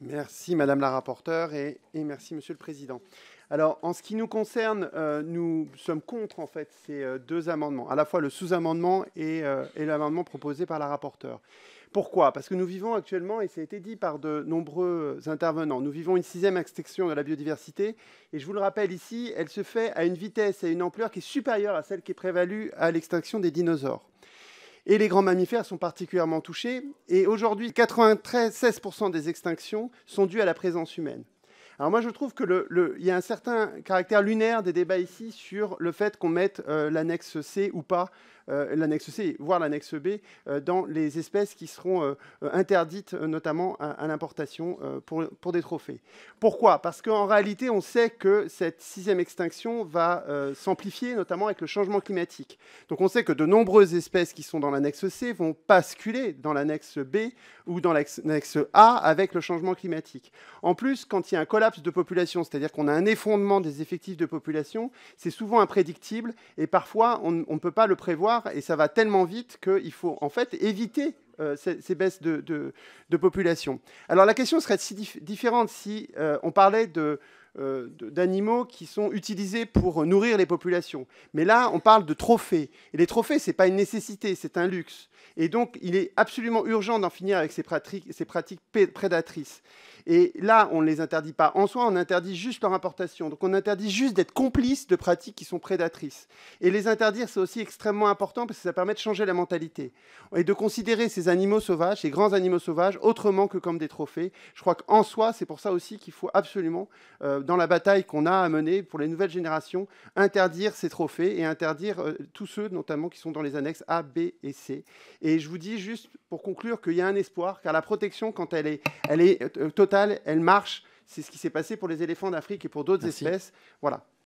Merci Madame la rapporteure et merci Monsieur le Président. Alors, en ce qui nous concerne, nous sommes contre en fait ces deux amendements, à la fois le sous-amendement et l'amendement proposé par la rapporteure. Pourquoi? Parce que nous vivons actuellement, et ça a été dit par de nombreux intervenants, nous vivons une sixième extinction de la biodiversité, et je vous le rappelle ici, elle se fait à une vitesse et à une ampleur qui est supérieure à celle qui est prévalue à l'extinction des dinosaures. Et les grands mammifères sont particulièrement touchés. Et aujourd'hui, 96% des extinctions sont dues à la présence humaine. Alors moi, je trouve qu'il y a un certain caractère lunaire des débats ici sur le fait qu'on mette l'annexe C ou pas, l'annexe C, voire l'annexe B, dans les espèces qui seront interdites, notamment à l'importation pour des trophées. Pourquoi? Parce qu'en réalité, on sait que cette sixième extinction va s'amplifier, notamment avec le changement climatique. Donc on sait que de nombreuses espèces qui sont dans l'annexe C vont basculer dans l'annexe B ou dans l'annexe A avec le changement climatique. En plus, quand il y a un collapse de population, c'est-à-dire qu'on a un effondrement des effectifs de population, c'est souvent imprédictible et parfois on ne peut pas le prévoir et ça va tellement vite qu'il faut en fait éviter ces baisses de population. Alors la question serait si différente si on parlait d'animaux qui sont utilisés pour nourrir les populations. Mais là, on parle de trophées. Et les trophées, ce n'est pas une nécessité, c'est un luxe. Et donc, il est absolument urgent d'en finir avec ces pratiques prédatrices. Et là, on ne les interdit pas en soi, on interdit juste leur importation. Donc on interdit juste d'être complice de pratiques qui sont prédatrices. Et les interdire, c'est aussi extrêmement important parce que ça permet de changer la mentalité et de considérer ces animaux sauvages, ces grands animaux sauvages, autrement que comme des trophées. Je crois qu'en soi, c'est pour ça aussi qu'il faut absolument, dans la bataille qu'on a à mener pour les nouvelles générations, interdire ces trophées et interdire tous ceux, notamment, qui sont dans les annexes A, B et C. Et je vous dis juste, pour conclure, qu'il y a un espoir, car la protection, quand elle est totale, elle marche. C'est ce qui s'est passé pour les éléphants d'Afrique et pour d'autres espèces. Voilà.